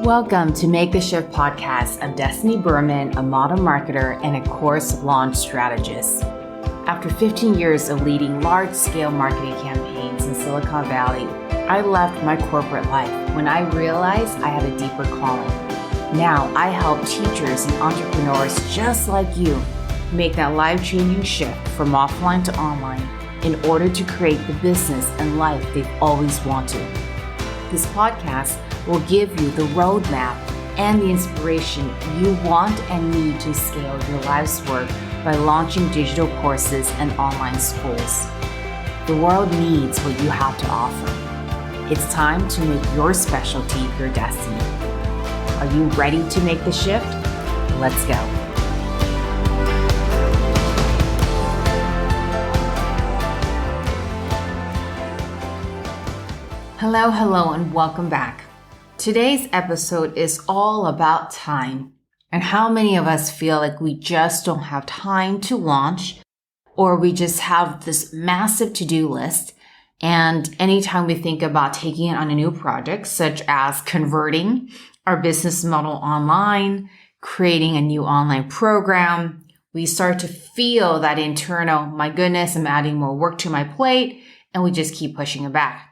Welcome to Make the Shift podcast. I'm Destiny Berman, a model marketer and a course launch strategist. After 15 years of leading large-scale marketing campaigns in Silicon Valley, I left my corporate life when I realized I had a deeper calling. Now I help teachers and entrepreneurs just like you make that life-changing shift from offline to online in order to create the business and life they've always wanted. This podcast will give you the roadmap and the inspiration you want and need to scale your life's work by launching digital courses and online schools. The world needs what you have to offer. It's time to make your specialty your destiny. Are you ready to make the shift? Let's go. Hello, and welcome back. Today's episode is all about time and how many of us feel like we just don't have time to launch, or we just have this massive to-do list. And anytime we think about taking on a new project, such as converting our business model online, creating a new online program, we start to feel that internal, my goodness, I'm adding more work to my plate, and we just keep pushing it back.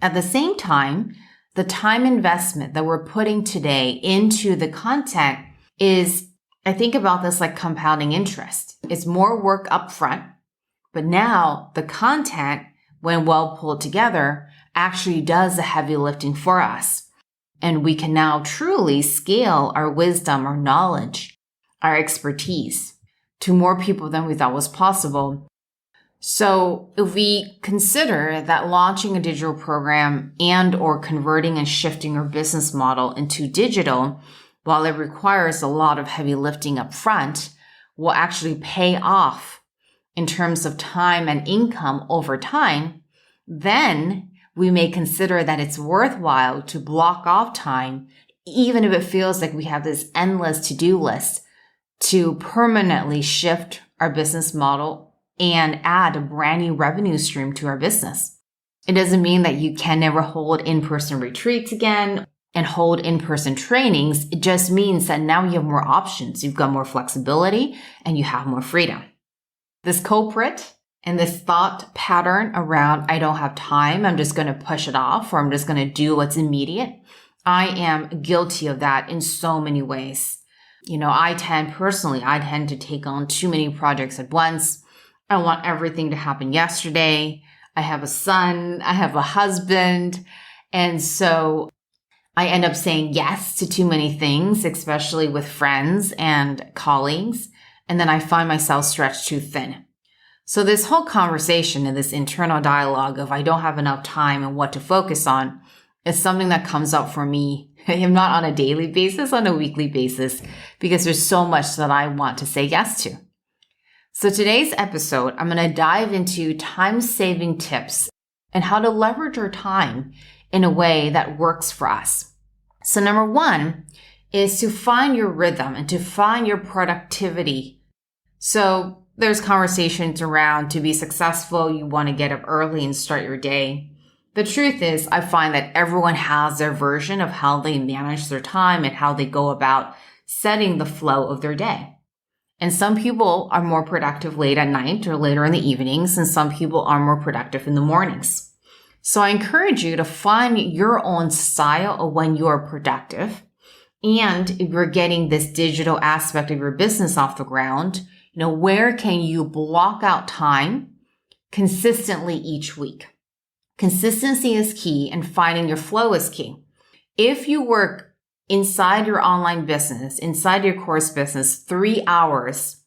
At the same time, the time investment that we're putting today into the content is, I think about this like compounding interest. It's more work upfront, but now the content, when well pulled together, actually does the heavy lifting for us. And we can now truly scale our wisdom, our knowledge, our expertise to more people than we thought was possible. So if we consider that launching a digital program and or converting and shifting our business model into digital, while it requires a lot of heavy lifting up front, will actually pay off in terms of time and income over time, then we may consider that it's worthwhile to block off time, even if it feels like we have this endless to-do list, to permanently shift our business model and add a brand new revenue stream to our business. It doesn't mean that you can never hold in-person retreats again and hold in-person trainings. It just means that now you have more options. You've got more flexibility and you have more freedom. This culprit and this thought pattern around, I don't have time, I'm just going to push it off, or I'm just going to do what's immediate. I am guilty of that in so many ways. I tend to take on too many projects at once. I want everything to happen yesterday. I have a son, I have a husband. And so I end up saying yes to too many things, especially with friends and colleagues. And then I find myself stretched too thin. So this whole conversation and this internal dialogue of I don't have enough time and what to focus on is something that comes up for me, if not on a daily basis, on a weekly basis, because there's so much that I want to say yes to. So today's episode, I'm going to dive into time-saving tips and how to leverage our time in a way that works for us. So number one is to find your rhythm and to find your productivity. So there's conversations around to be successful, you want to get up early and start your day. The truth is, I find that everyone has their version of how they manage their time and how they go about setting the flow of their day. And some people are more productive late at night or later in the evenings, and some people are more productive in the mornings. So I encourage you to find your own style of when you are productive. And if you're getting this digital aspect of your business off the ground, where can you block out time consistently each week? Consistency is key, and finding your flow is key. If you work inside your online business, inside your course business, 3 hours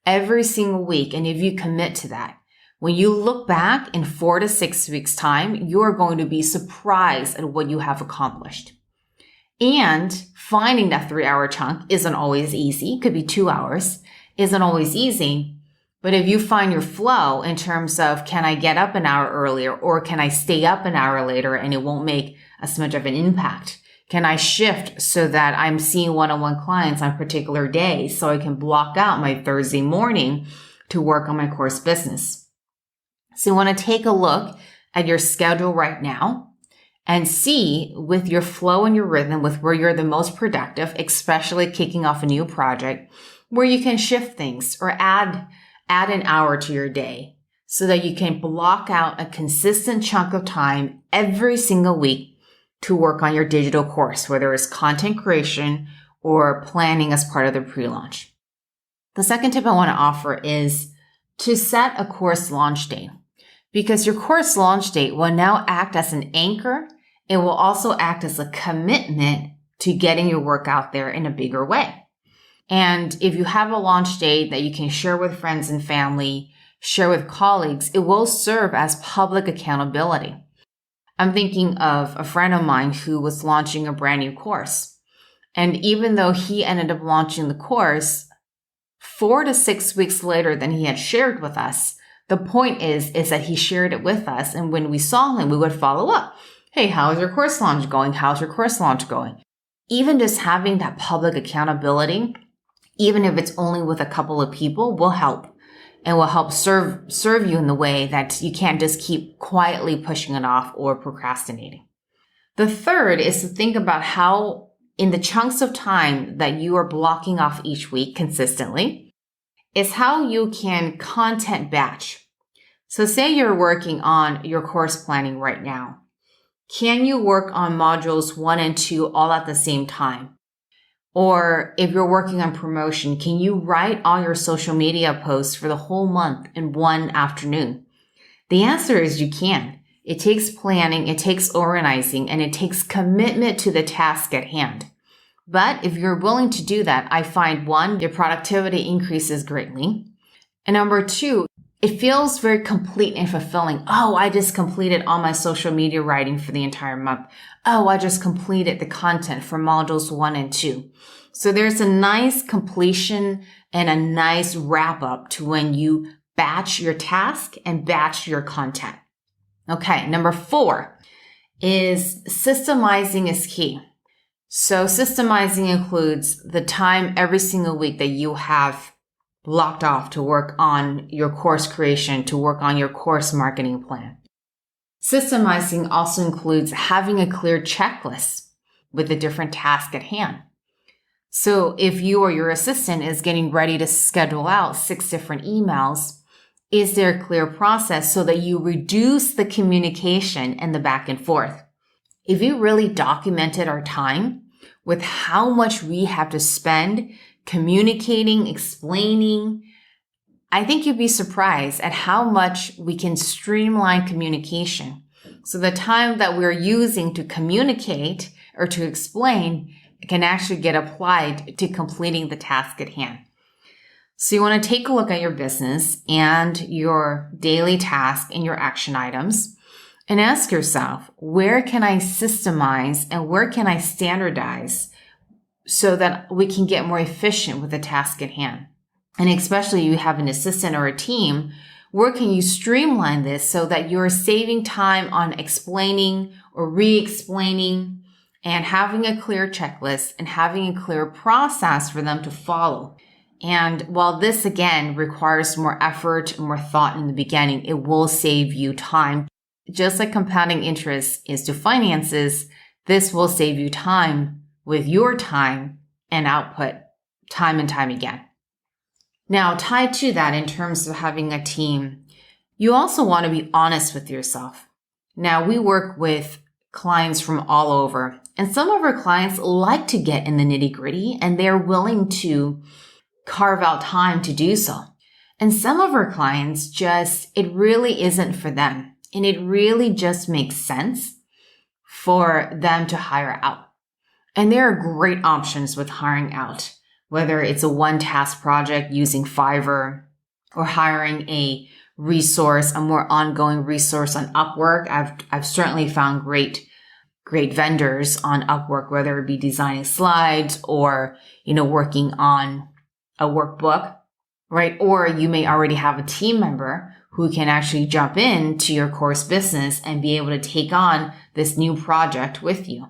every single week, and if you commit to that, when you look back in 4 to 6 weeks' time, you are going to be surprised at what you have accomplished. And finding that 3-hour chunk isn't always easy. It could be 2 hours, isn't always easy. But if you find your flow in terms of, can I get up an hour earlier, or can I stay up an hour later and it won't make as much of an impact? Can I shift so that I'm seeing one-on-one clients on particular days so I can block out my Thursday morning to work on my course business? So you want to take a look at your schedule right now and see with your flow and your rhythm with where you're the most productive, especially kicking off a new project, where you can shift things or add an hour to your day so that you can block out a consistent chunk of time every single week to work on your digital course, whether it's content creation or planning as part of the pre-launch. The second tip I want to offer is to set a course launch date, because your course launch date will now act as an anchor. It will also act as a commitment to getting your work out there in a bigger way. And if you have a launch date that you can share with friends and family, share with colleagues, it will serve as public accountability. I'm thinking of a friend of mine who was launching a brand new course. And even though he ended up launching the course 4 to 6 weeks later than he had shared with us, the point is that he shared it with us. And when we saw him, we would follow up. Hey, how's your course launch going? How's your course launch going? Even just having that public accountability, even if it's only with a couple of people, will help. And will help serve you in the way that you can't just keep quietly pushing it off or procrastinating. The third is to think about how in the chunks of time that you are blocking off each week consistently is how you can content batch. So say you're working on your course planning right now. Can you work on modules 1 and 2 all at the same time? Or if you're working on promotion, can you write all your social media posts for the whole month in one afternoon? The answer is you can. It takes planning, it takes organizing, and it takes commitment to the task at hand. But if you're willing to do that, I find 1, your productivity increases greatly. And number 2, it feels very complete and fulfilling. Oh, I just completed all my social media writing for the entire month. Oh, I just completed the content for modules 1 and 2. So there's a nice completion and a nice wrap up to when you batch your task and batch your content. Okay, number 4 is systemizing is key. So systemizing includes the time every single week that you have blocked off to work on your course creation, to work on your course marketing plan. Systemizing also includes having a clear checklist with the different tasks at hand. So if you or your assistant is getting ready to schedule out 6 different emails, is there a clear process so that you reduce the communication and the back and forth? If you really documented our time with how much we have to spend communicating, explaining, I think you'd be surprised at how much we can streamline communication. So the time that we're using to communicate or to explain can actually get applied to completing the task at hand. So you want to take a look at your business and your daily task and your action items and ask yourself, where can I systemize and where can I standardize so that we can get more efficient with the task at hand? And especially you have an assistant or a team, where can you streamline this so that you're saving time on explaining or re-explaining and having a clear checklist and having a clear process for them to follow? And while this, again, requires more effort and more thought in the beginning, it will save you time. Just like compounding interest is to finances, this will save you time with your time and output time and time again. Now, tied to that in terms of having a team, you also want to be honest with yourself. Now, we work with clients from all over, and some of our clients like to get in the nitty-gritty, and they're willing to carve out time to do so. And some of our clients it really isn't for them. And it really just makes sense for them to hire out. And there are great options with hiring out, whether it's a one-task project using Fiverr or hiring a resource, a more ongoing resource on Upwork. I've certainly found great vendors on Upwork, whether it be designing slides or, working on a workbook, right? Or you may already have a team member who can actually jump into your course business and be able to take on this new project with you.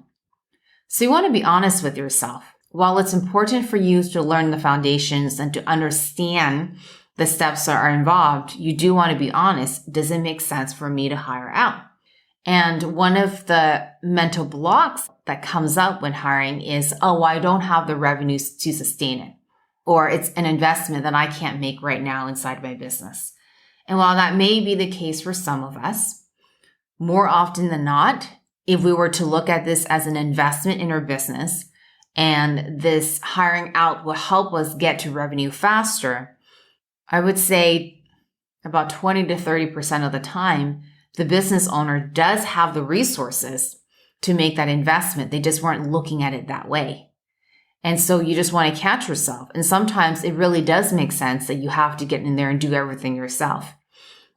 So you want to be honest with yourself. While it's important for you to learn the foundations and to understand the steps that are involved, you do want to be honest. Does it make sense for me to hire out? And one of the mental blocks that comes up when hiring is, oh, I don't have the revenues to sustain it. Or it's an investment that I can't make right now inside my business. And while that may be the case for some of us, more often than not, if we were to look at this as an investment in our business and this hiring out will help us get to revenue faster, I would say about 20 to 30% of the time, the business owner does have the resources to make that investment. They just weren't looking at it that way. And so you just want to catch yourself. And sometimes it really does make sense that you have to get in there and do everything yourself.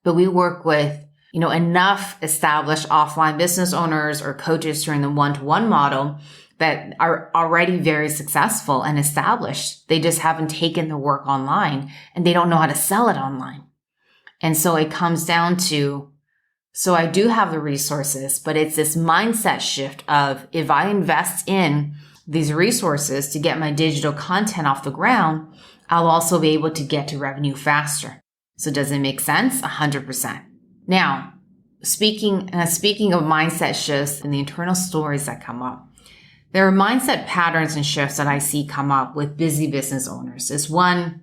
But we work with, enough established offline business owners or coaches during the one-to-one model that are already very successful and established. They just haven't taken the work online and they don't know how to sell it online. And so it comes down to, so I do have the resources, but it's this mindset shift of if I invest in these resources to get my digital content off the ground, I'll also be able to get to revenue faster. So does it make sense? 100%. Now, speaking of mindset shifts and the internal stories that come up, there are mindset patterns and shifts that I see come up with busy business owners. Is one,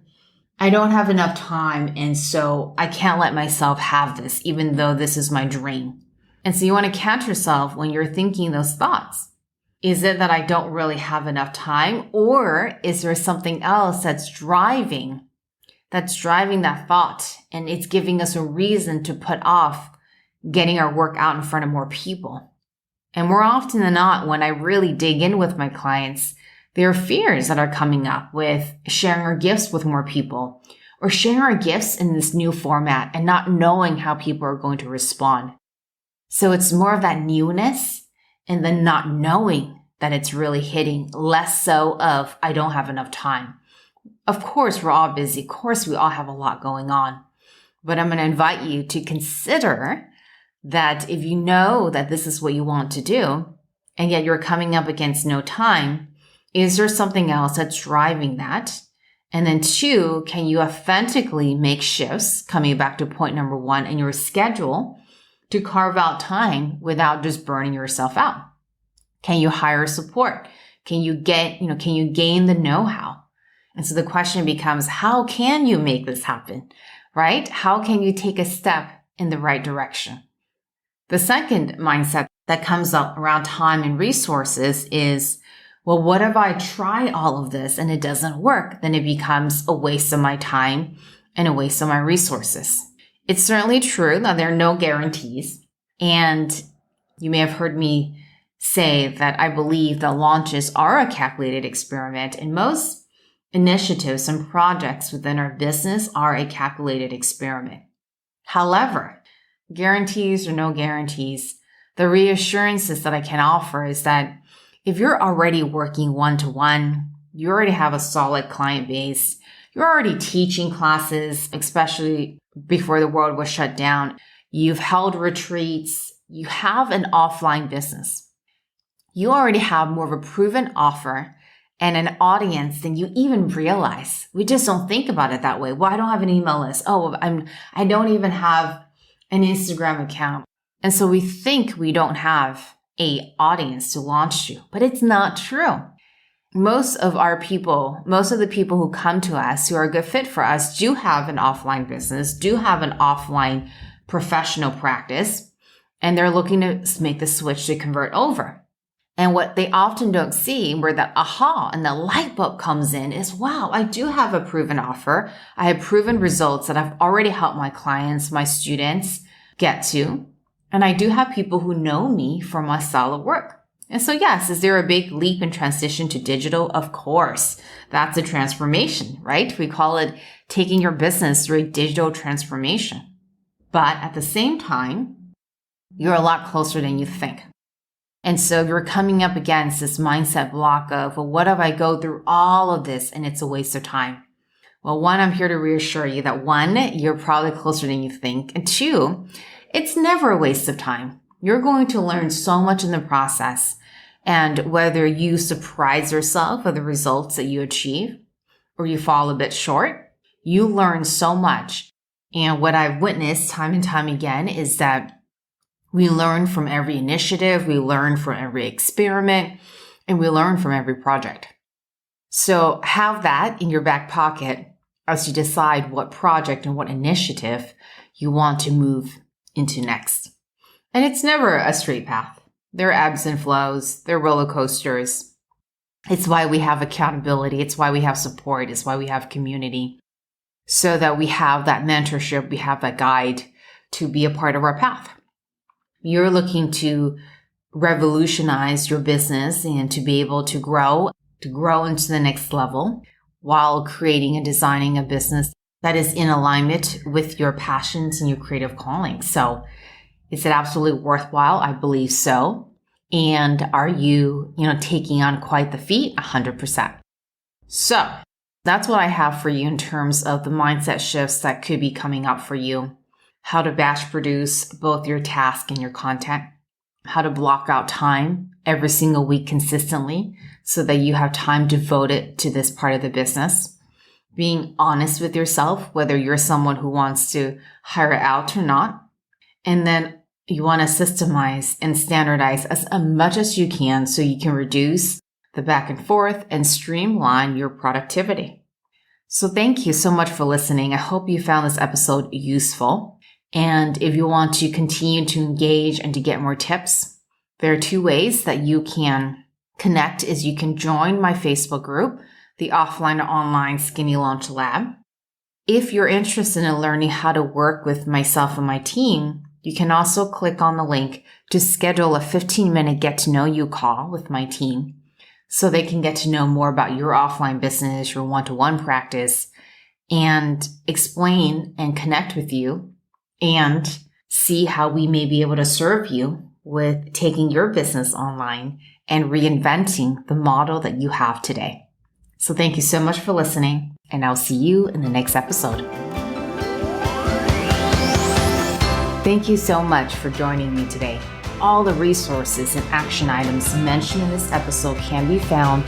I don't have enough time, and so I can't let myself have this, even though this is my dream. And so you want to catch yourself when you're thinking those thoughts. Is it that I don't really have enough time, or is there something else that's driving that thought, and it's giving us a reason to put off getting our work out in front of more people? And more often than not, when I really dig in with my clients, there are fears that are coming up with sharing our gifts with more people or sharing our gifts in this new format and not knowing how people are going to respond. So it's more of that newness and then not knowing that it's really hitting, less so of I don't have enough time. Of course, we're all busy. Of course, we all have a lot going on. But I'm going to invite you to consider that if you know that this is what you want to do, and yet you're coming up against no time, is there something else that's driving that? And then two, can you authentically make shifts, coming back to point number one, in your schedule to carve out time without just burning yourself out? Can you hire support? Can you gain the know-how? And so the question becomes, how can you make this happen, right? How can you take a step in the right direction? The second mindset that comes up around time and resources is, well, what if I try all of this and it doesn't work? Then it becomes a waste of my time and a waste of my resources. It's certainly true that there are no guarantees. And you may have heard me say that I believe that launches are a calculated experiment, and most initiatives and projects within our business are a calculated experiment. However, guarantees or no guarantees, the reassurances that I can offer is that if you're already working one-to-one, you already have a solid client base, you're already teaching classes, especially before the world was shut down, you've held retreats, you have an offline business, you already have more of a proven offer and an audience than you even realize. We just don't think about it that way. Well, I don't have an email list. Oh, I don't even have an Instagram account. And so we think we don't have a audience to launch to, but it's not true. Most of the people who come to us who are a good fit for us do have an offline business, do have an offline professional practice, and they're looking to make the switch to convert over. And what they often don't see, where the aha and the light bulb comes in, is, wow, I do have a proven offer. I have proven results that I've already helped my clients, my students get to. And I do have people who know me for my style of work. And so, yes, is there a big leap in transition to digital? Of course. That's a transformation, right? We call it taking your business through a digital transformation. But at the same time, you're a lot closer than you think. And so you're coming up against this mindset block of, well, what if I go through all of this and it's a waste of time? Well, one, I'm here to reassure you that one, you're probably closer than you think. And two, it's never a waste of time. You're going to learn so much in the process. And whether you surprise yourself with the results that you achieve or you fall a bit short, you learn so much. And what I've witnessed time and time again is that We learn from every initiative, we learn from every experiment, and we learn from every project. So have that in your back pocket as you decide what project and what initiative you want to move into next. And it's never a straight path. There are ebbs and flows, there are roller coasters. It's why we have accountability. It's why we have support. It's why we have community, so that we have that mentorship, we have that guide to be a part of our path. You're looking to revolutionize your business and to be able to grow into the next level while creating and designing a business that is in alignment with your passions and your creative calling. So is it absolutely worthwhile? I believe so. And are you, taking on quite the feat? 100%. So that's what I have for you in terms of the mindset shifts that could be coming up for you. How to batch produce both your task and your content. How to block out time every single week consistently so that you have time devoted to this part of the business. Being honest with yourself, whether you're someone who wants to hire out or not. And then you want to systemize and standardize as much as you can so you can reduce the back and forth and streamline your productivity. So thank you so much for listening. I hope you found this episode useful. And if you want to continue to engage and to get more tips, there are 2 ways that you can connect. Is you can join my Facebook group, the Offline to Online Skinny Launch Lab. If you're interested in learning how to work with myself and my team, you can also click on the link to schedule a 15-minute get-to-know-you call with my team so they can get to know more about your offline business, your one-to-one practice, and explain and connect with you and see how we may be able to serve you with taking your business online and reinventing the model that you have today. So thank you so much for listening, and I'll see you in the next episode. Thank you so much for joining me today. All the resources and action items mentioned in this episode can be found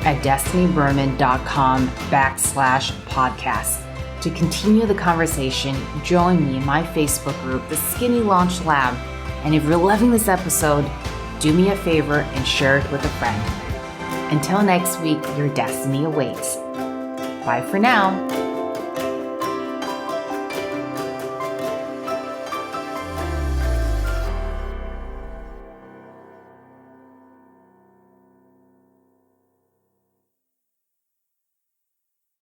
at destinyberman.com/podcast. To continue the conversation, join me in my Facebook group, the Skinny Launch Lab. And if you're loving this episode, do me a favor and share it with a friend. Until next week, your destiny awaits. Bye for now.